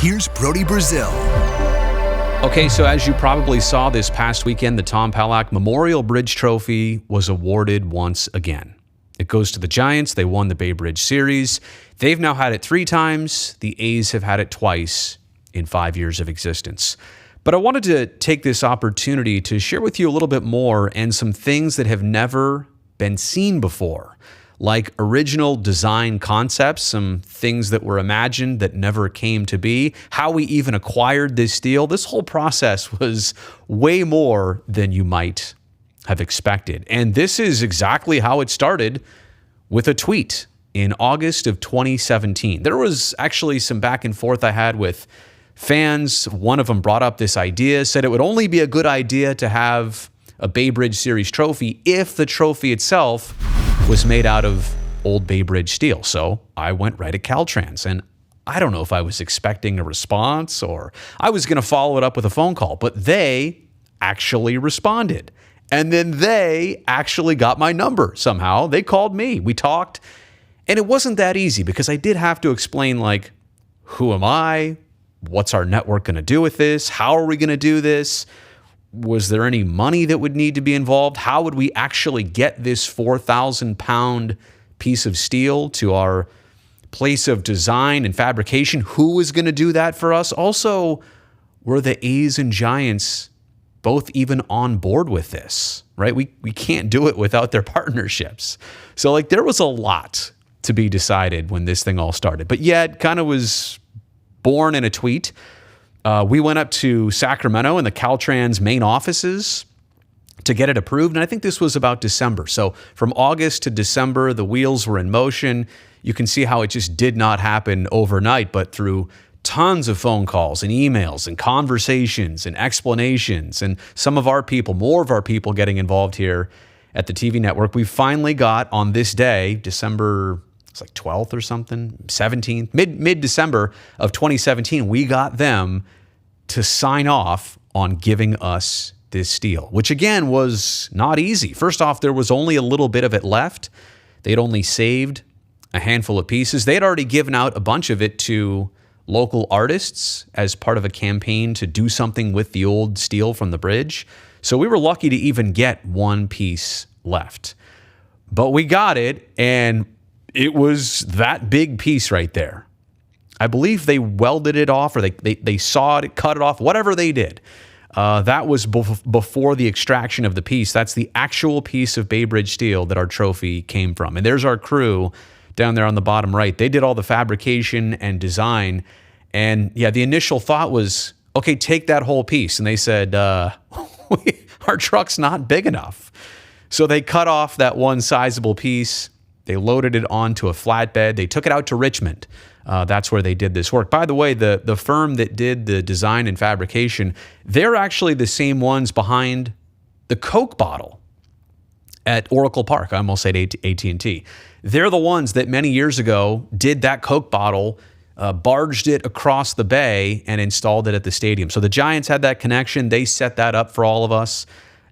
here's Brody Brazil. Okay, so as you probably saw this past weekend, the Tom Pellack Memorial Bridge Trophy was awarded once again. It goes to the Giants. They won the Bay Bridge Series. They've now had it 3 times. The A's have had it twice in 5 years of existence. But I wanted to take this opportunity to share with you a little bit more and some things that have never been seen before, like original design concepts, some things that were imagined that never came to be, how we even acquired this steel. This whole process was way more than you might have expected. And this is exactly how it started, with a tweet in August of 2017. There was actually some back and forth I had with fans. One of them brought up this idea, said it would only be a good idea to have a Bay Bridge Series trophy if the trophy itself was made out of old Bay Bridge steel. So I went right at Caltrans, and I don't know if I was expecting a response or I was going to follow it up with a phone call, but they actually responded. And then they actually got my number somehow. They called me. We talked. And it wasn't that easy because I did have to explain, like, who am I? What's our network going to do with this? How are we going to do this? Was there any money that would need to be involved? How would we actually get this 4,000-pound piece of steel to our place of design and fabrication? Who was going to do that for us? Also, were the A's and Giants both even on board with this, right? We can't do it without their partnerships. So, like, there was a lot to be decided when this thing all started. But yeah, it kind of was born in a tweet. We went up to Sacramento in the Caltrans main offices to get it approved. And I think this was about December. So from August to December, the wheels were in motion. You can see how it just did not happen overnight, but through tons of phone calls and emails and conversations and explanations and some of our people, more of our people getting involved here at the TV network, we finally got on this day, December, it's like 12th or something, 17th, mid-December of 2017, we got them to sign off on giving us this steel, which again was not easy. First off, there was only a little bit of it left. They'd only saved a handful of pieces. They'd already given out a bunch of it to local artists as part of a campaign to do something with the old steel from the bridge. So we were lucky to even get one piece left. But we got it, and it was that big piece right there. I believe they welded it off, or they sawed it, cut it off, whatever they did. That was before the extraction of the piece. That's the actual piece of Bay Bridge steel that our trophy came from. And there's our crew down there on the bottom right. They did all the fabrication and design. And yeah, the initial thought was, okay, take that whole piece. And they said, our truck's not big enough. So they cut off that one sizable piece. They loaded it onto a flatbed. They took it out to Richmond. That's where they did this work. By the way, the firm that did the design and fabrication, they're actually the same ones behind the Coke bottle at Oracle Park. I almost said AT&T. They're the ones that many years ago did that Coke bottle, barged it across the bay, and installed it at the stadium. So the Giants had that connection. They set that up for all of us.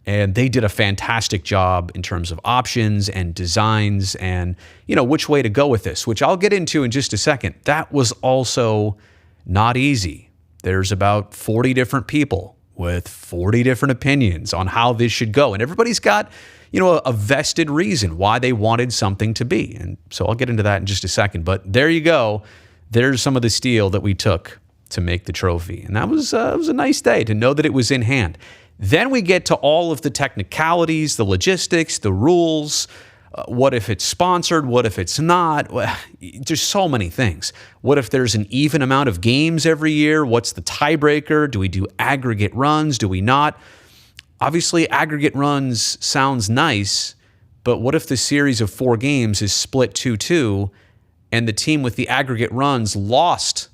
And they did a fantastic job in terms of options and designs and, which way to go with this, which I'll get into in just a second. That was also not easy. There's about 40 different people with 40 different opinions on how this should go. And everybody's got, a vested reason why they wanted something to be. And so I'll get into that in just a second. But there you go. There's some of the steel that we took to make the trophy. And that was it was a nice day to know that it was in hand. Then we get to all of the technicalities, the logistics, the rules. What if it's sponsored? What if it's not? There's so many things. What if there's an even amount of games every year? What's the tiebreaker? Do we do aggregate runs? Do we not? Obviously, aggregate runs sounds nice, but what if the series of 4 games is split 2-2 and the team with the aggregate runs lost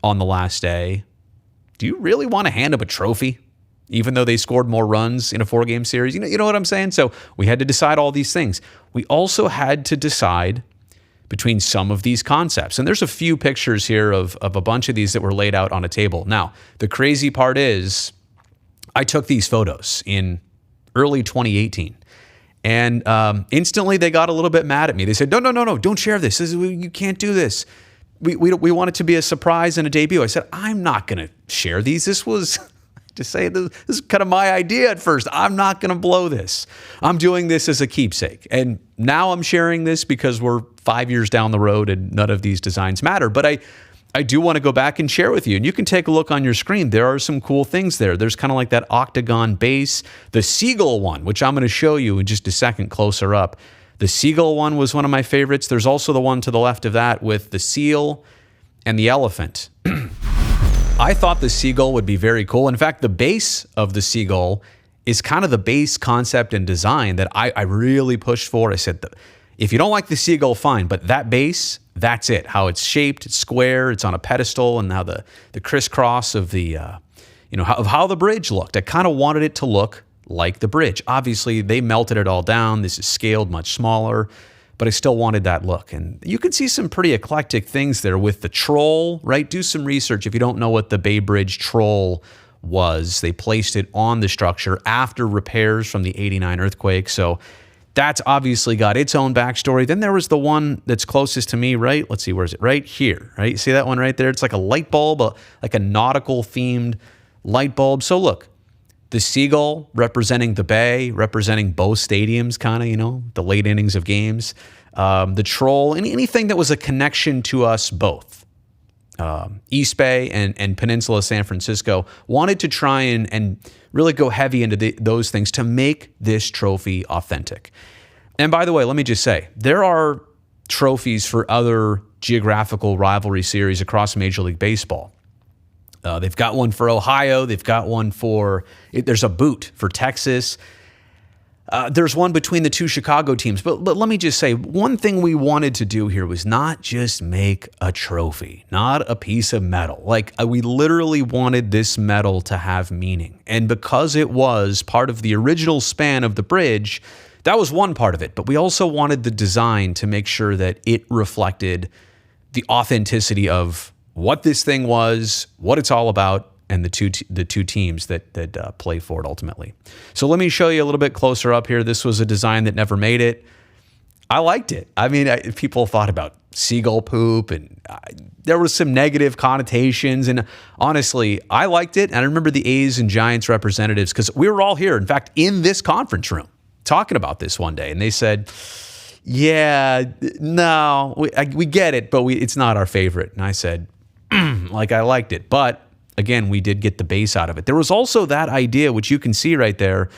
on the last day? Do you really want to hand them a trophy, even though they scored more runs in a 4-game series? You know what I'm saying? So we had to decide all these things. We also had to decide between some of these concepts. And there's a few pictures here of a bunch of these that were laid out on a table. Now, the crazy part is I took these photos in early 2018. And instantly they got a little bit mad at me. They said, no, don't share this. You can't do this. we want it to be a surprise and a debut. I said, I'm not going to share these. This was to say this is kind of my idea at first. I'm not going to blow this. I'm doing this as a keepsake. And now I'm sharing this because we're 5 years down the road and none of these designs matter. But I do want to go back and share with you. And you can take a look on your screen. There are some cool things there. There's kind of like that octagon base. The seagull one, which I'm going to show you in just a second closer up. The seagull one was one of my favorites. There's also the one to the left of that with the seal and the elephant. I thought the seagull would be very cool. In fact, the base of the seagull is kind of the base concept and design that I really pushed for. I said, if you don't like the seagull, fine, but that base, that's it. How it's shaped, it's square, it's on a pedestal, and how the crisscross of the, how the bridge looked. I kind of wanted it to look like the bridge. Obviously, they melted it all down. This is scaled much smaller, but I still wanted that look. And you can see some pretty eclectic things there with the troll, right? Do some research if you don't know what the Bay Bridge troll was. They placed it on the structure after repairs from the 89 earthquake. So that's obviously got its own backstory. Then there was the one that's closest to me, right? Let's see, where is it? Right here, right? You see that one right there? It's like a light bulb, like a nautical themed light bulb. So look, the seagull representing the bay, representing both stadiums, kind of, the late innings of games. The troll, anything that was a connection to us both. East Bay and Peninsula San Francisco wanted to try and really go heavy into those things to make this trophy authentic. And by the way, let me just say, there are trophies for other geographical rivalry series across Major League Baseball. They've got one for Ohio. They've got one there's a boot for Texas. There's one between the two Chicago teams. But let me just say, one thing we wanted to do here was not just make a trophy, not a piece of metal. Like, we literally wanted this metal to have meaning. And because it was part of the original span of the bridge, that was one part of it. But we also wanted the design to make sure that it reflected the authenticity of what this thing was, what it's all about, and the two teams that play for it ultimately. So let me show you a little bit closer up here. This was a design that never made it. I liked it. I mean, people thought about seagull poop, and there was some negative connotations. And honestly, I liked it. And I remember the A's and Giants representatives, because we were all here, in fact, in this conference room, talking about this one day. And they said, yeah, no, we get it, but it's not our favorite. And I said, I liked it. But again, we did get the base out of it. There was also that idea, which you can see right there,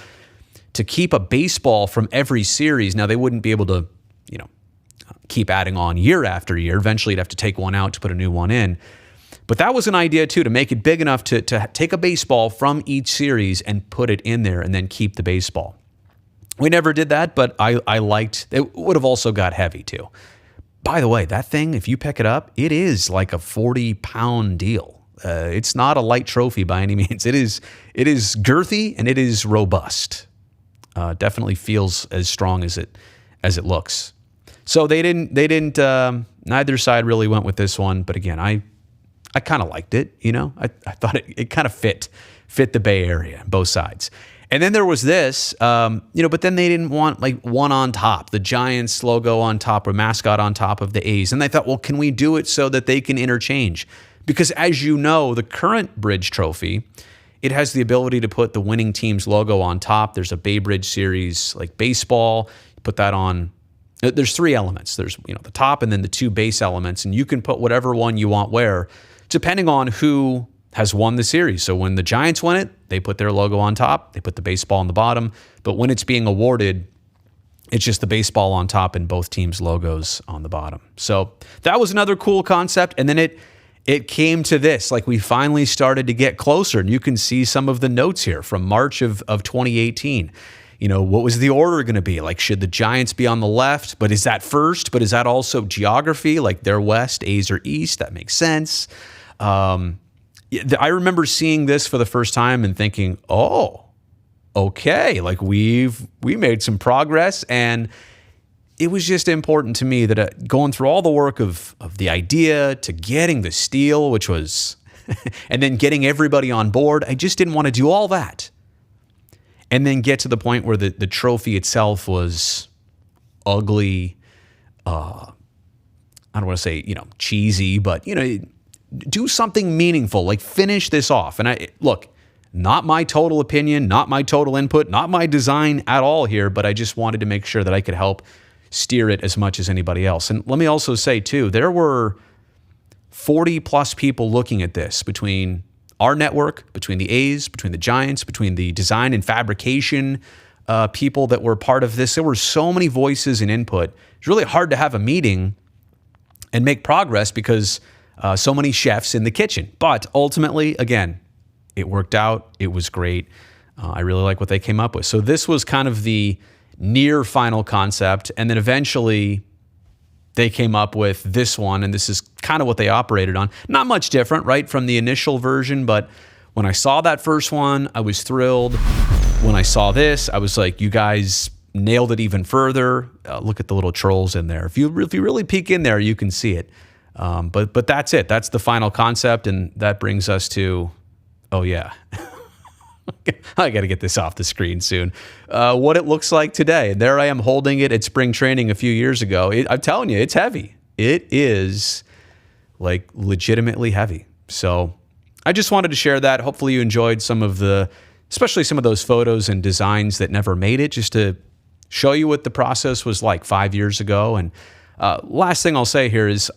to keep a baseball from every series. Now, they wouldn't be able to, keep adding on year after year. Eventually, you'd have to take one out to put a new one in. But that was an idea, too, to make it big enough to take a baseball from each series and put it in there and then keep the baseball. We never did that, but I liked it. Would have also got heavy, too. By the way, that thing, if you pick it up, it is like a 40-pound deal. It's not a light trophy by any means. It is girthy and it is robust. Definitely feels as strong as it looks. So they didn't. Neither side really went with this one. But again, I kind of liked it. I thought it kind of fit the Bay Area, both sides. And then there was this, but then they didn't want like one on top, the Giants logo on top or mascot on top of the A's. And they thought, well, can we do it so that they can interchange? Because as you know, the current Bridge Trophy, it has the ability to put the winning team's logo on top. There's a Bay Bridge series like baseball. You put that on. There's three elements. There's the top and then the two base elements. And you can put whatever one you want where, depending on who has won the series. So when the Giants win it, they put their logo on top. They put the baseball on the bottom. But when it's being awarded, it's just the baseball on top and both teams' logos on the bottom. So that was another cool concept. And then it came to this. Like, we finally started to get closer. And you can see some of the notes here from March of 2018. What was the order going to be? Like, should the Giants be on the left? But is that first? But is that also geography? Like, they're west, A's are east. That makes sense. I remember seeing this for the first time and thinking, oh, okay, like we made some progress. And it was just important to me that going through all the work of the idea to getting the steel, which was, and then getting everybody on board, I just didn't want to do all that. And then get to the point where the trophy itself was ugly. I don't want to say, cheesy, but, do something meaningful, like finish this off. And look, not my total opinion, not my total input, not my design at all here, but I just wanted to make sure that I could help steer it as much as anybody else. And let me also say too, there were 40 plus people looking at this between our network, between the A's, between the Giants, between the design and fabrication people that were part of this. There were so many voices and input. It's really hard to have a meeting and make progress because so many chefs in the kitchen. But ultimately, again, it worked out. It was great. I really like what they came up with. So this was kind of the near final concept. And then eventually they came up with this one. And this is kind of what they operated on. Not much different, right, from the initial version. But when I saw that first one, I was thrilled. When I saw this, I was like, you guys nailed it even further. Look at the little trolls in there. If you really peek in there, you can see it. But that's it. That's the final concept. And that brings us to, oh yeah, I got to get this off the screen soon. What it looks like today. And there I am holding it at spring training a few years ago. I'm telling you, it's heavy. It is like legitimately heavy. So I just wanted to share that. Hopefully you enjoyed especially some of those photos and designs that never made it, just to show you what the process was like 5 years ago. And last thing I'll say here is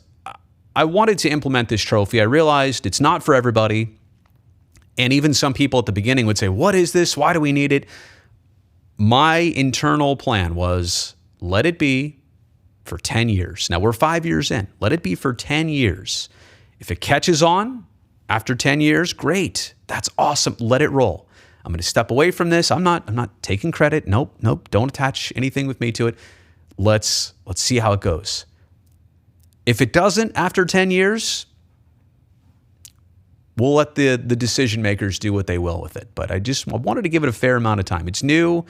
I wanted to implement this trophy. I realized it's not for everybody. And even some people at the beginning would say, what is this? Why do we need it? My internal plan was let it be for 10 years. Now we're 5 years in. Let it be for 10 years. If it catches on after 10 years, great. That's awesome. Let it roll. I'm going to step away from this. I'm not taking credit. Nope. Don't attach anything with me to it. Let's see how it goes. If it doesn't after 10 years, we'll let the decision makers do what they will with it. But I wanted to give it a fair amount of time. It's new.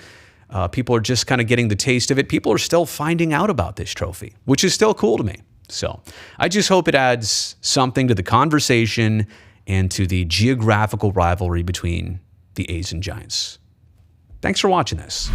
People are just kind of getting the taste of it. People are still finding out about this trophy, which is still cool to me. So I just hope it adds something to the conversation and to the geographical rivalry between the A's and Giants. Thanks for watching this.